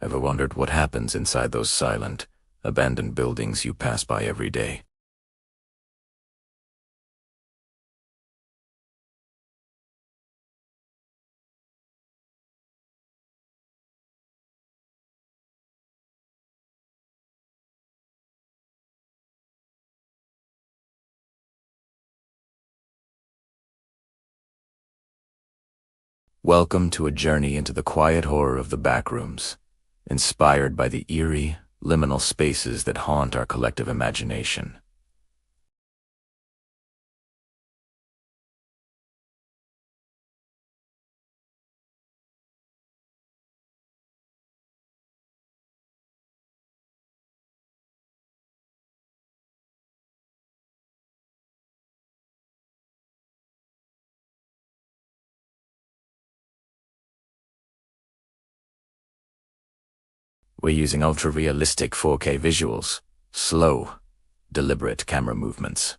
Ever wondered what happens inside those silent, abandoned buildings you pass by every day? Welcome to a journey into the quiet horror of the backrooms, inspired by the eerie, liminal spaces that haunt our collective imagination. We're using ultra-realistic 4K visuals, slow, deliberate camera movements,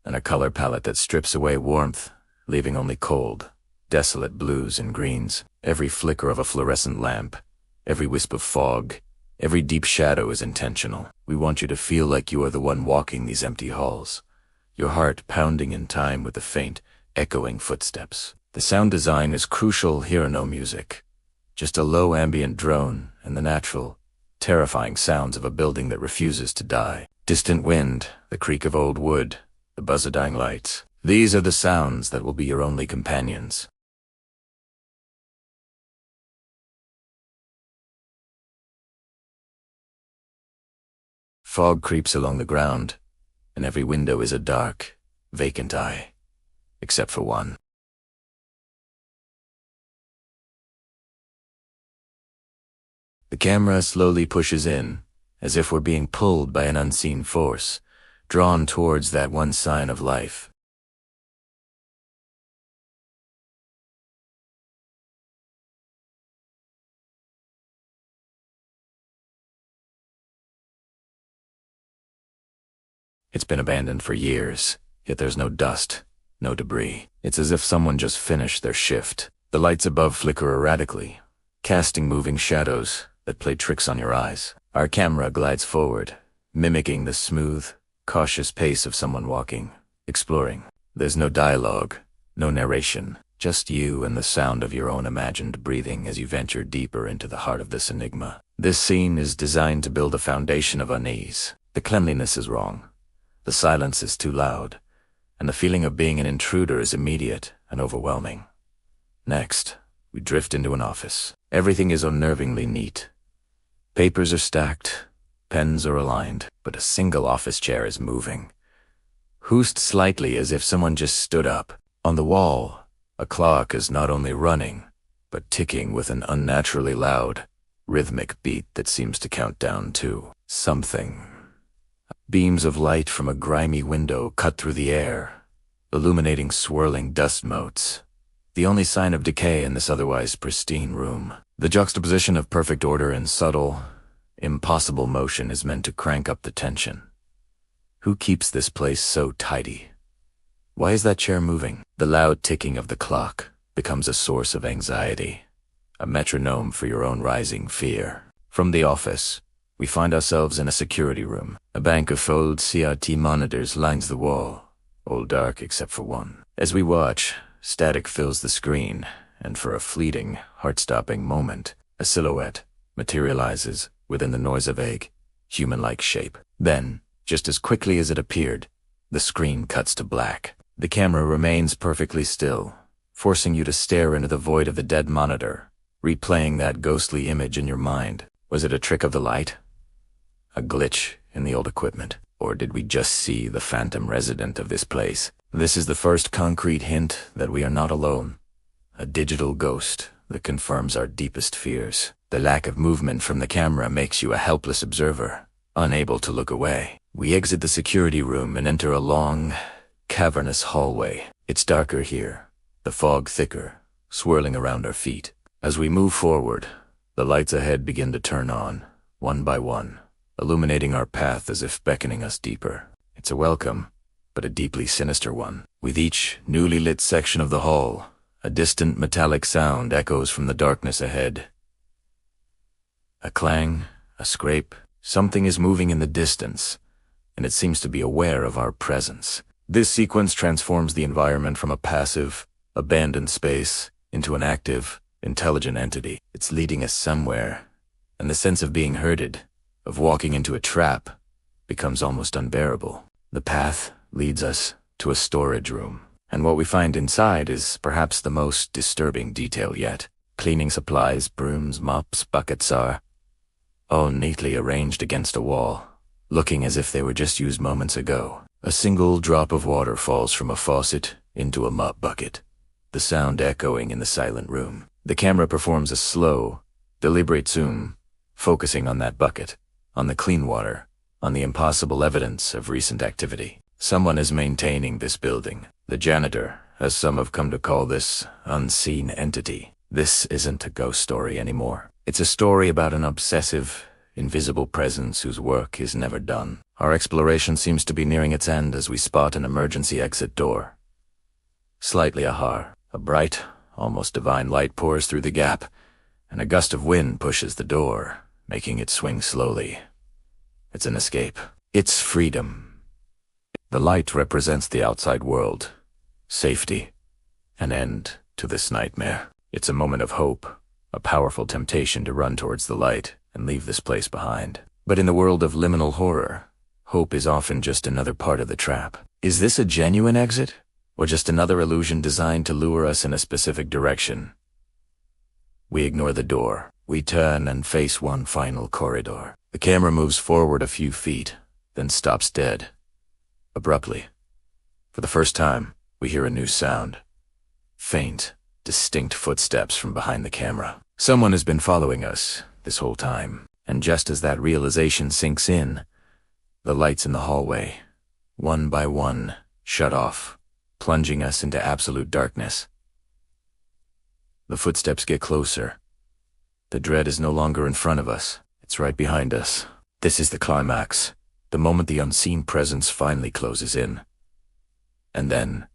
and a color palette that strips away warmth, leaving only cold, desolate blues and greens. Every flicker of a fluorescent lamp, every wisp of fog, every deep shadow is intentional. We want you to feel like you are the one walking these empty halls, your heart pounding in time with the faint, echoing footsteps. The sound design is crucial here. No music, just a low ambient drone and the natural, terrifying sounds of a building that refuses to die. Distant wind, the creak of old wood, the buzz of dying lights. These are the sounds that will be your only companions. Fog creeps along the ground, and every window is a dark, vacant eye, except for one. The camera slowly pushes in, as if we're being pulled by an unseen force, drawn towards that one sign of life. It's been abandoned for years, yet there's no dust, no debris. It's as if someone just finished their shift. The lights above flicker erratically, casting moving shadows that play tricks on your eyes. Our camera glides forward, mimicking the smooth, cautious pace of someone walking, exploring. There's no dialogue, no narration, just you and the sound of your own imagined breathing as you venture deeper into the heart of this enigma. This scene is designed to build a foundation of unease. The cleanliness is wrong, the silence is too loud, and the feeling of being an intruder is immediate and overwhelming. Next, we drift into an office. Everything is unnervingly neat. Papers are stacked, pens are aligned, but a single office chair is moving, hoosed slightly as if someone just stood up. On the wall, a clock is not only running, but ticking with an unnaturally loud, rhythmic beat that seems to count down to something. Beams of light from a grimy window cut through the air, illuminating swirling dust motes, the only sign of decay in this otherwise pristine room. The juxtaposition of perfect order and subtle, impossible motion is meant to crank up the tension. Who keeps this place so tidy? Why is that chair moving? The loud ticking of the clock becomes a source of anxiety, a metronome for your own rising fear. From the office, we find ourselves in a security room. A bank of old CRT monitors lines the wall, all dark except for one. As we watch, static fills the screen, and for a fleeting, heart-stopping moment, a silhouette materializes within the noise of vague, human-like shape. Then, just as quickly as it appeared, the screen cuts to black. The camera remains perfectly still, forcing you to stare into the void of the dead monitor, replaying that ghostly image in your mind. Was it a trick of the light? A glitch in the old equipment? Or did we just see the phantom resident of this place? This is the first concrete hint that we are not alone. A digital ghost that confirms our deepest fears. The lack of movement from the camera makes you a helpless observer, unable to look away. We exit the security room and enter a long, cavernous hallway. It's darker here, the fog thicker, swirling around our feet. As we move forward, the lights ahead begin to turn on, one by one, illuminating our path as if beckoning us deeper. It's a welcome, but a deeply sinister one. With each newly lit section of the hall, a distant metallic sound echoes from the darkness ahead. A clang, a scrape, something is moving in the distance, and it seems to be aware of our presence. This sequence transforms the environment from a passive, abandoned space into an active, intelligent entity. It's leading us somewhere, and the sense of being herded, of walking into a trap, becomes almost unbearable. The path leads us to a storage room, and what we find inside is perhaps the most disturbing detail yet. Cleaning supplies, brooms, mops, buckets are all neatly arranged against a wall, looking as if they were just used moments ago. A single drop of water falls from a faucet into a mop bucket, the sound echoing in the silent room. The camera performs a slow, deliberate zoom, focusing on that bucket, on the clean water, on the impossible evidence of recent activity. Someone is maintaining this building. The janitor, as some have come to call this unseen entity. This isn't a ghost story anymore. It's a story about an obsessive, invisible presence whose work is never done. Our exploration seems to be nearing its end as we spot an emergency exit door. Slightly ajar, a bright, almost divine light pours through the gap, and a gust of wind pushes the door, making it swing slowly. It's an escape. It's freedom. The light represents the outside world, safety, an end to this nightmare. It's a moment of hope, a powerful temptation to run towards the light and leave this place behind. But in the world of liminal horror, hope is often just another part of the trap. Is this a genuine exit, or just another illusion designed to lure us in a specific direction? We ignore the door. We turn and face one final corridor. The camera moves forward a few feet, then stops dead. Abruptly. For the first time, we hear a new sound. Faint, distinct footsteps from behind the camera. Someone has been following us this whole time, and just as that realization sinks in, the lights in the hallway, one by one, shut off, plunging us into absolute darkness. The footsteps get closer. The dread is no longer in front of us. It's right behind us. This is the climax, the moment the unseen presence finally closes in. And then,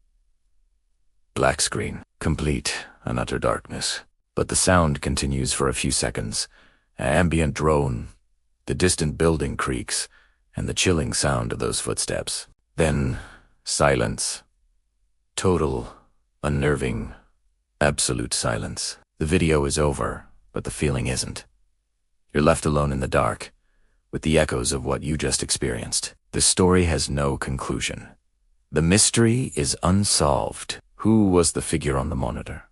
black screen, complete and utter darkness. But the sound continues for a few seconds. An ambient drone, the distant building creaks, and the chilling sound of those footsteps. Then, silence. Total, unnerving, absolute silence. The video is over, but the feeling isn't. You're left alone in the dark, with the echoes of what you just experienced. The story has no conclusion. The mystery is unsolved. Who was the figure on the monitor?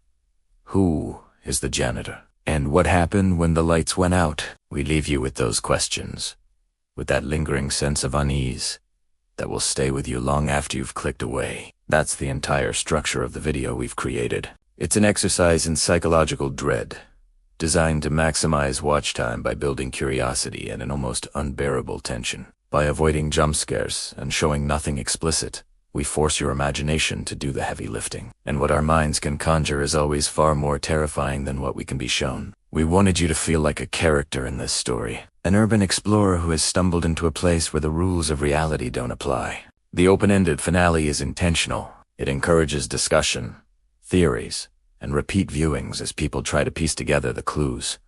Who is the janitor? And what happened when the lights went out? We leave you with those questions, with that lingering sense of unease that will stay with you long after you've clicked away. That's the entire structure of the video we've created. It's an exercise in psychological dread, designed to maximize watch time by building curiosity and an almost unbearable tension. By avoiding jump scares and showing nothing explicit, we force your imagination to do the heavy lifting. And what our minds can conjure is always far more terrifying than what we can be shown. We wanted you to feel like a character in this story, an urban explorer who has stumbled into a place where the rules of reality don't apply. The open-ended finale is intentional. It encourages discussion, theories, and repeat viewings as people try to piece together the clues.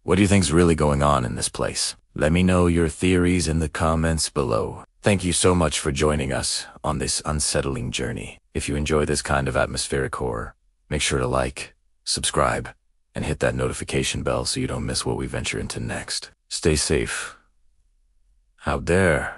What do you think's really going on in this place? Let me know your theories in the comments below. Thank you so much for joining us on this unsettling journey. If you enjoy this kind of atmospheric horror, make sure to like, subscribe, and hit that notification bell so you don't miss what we venture into next. Stay safe out there.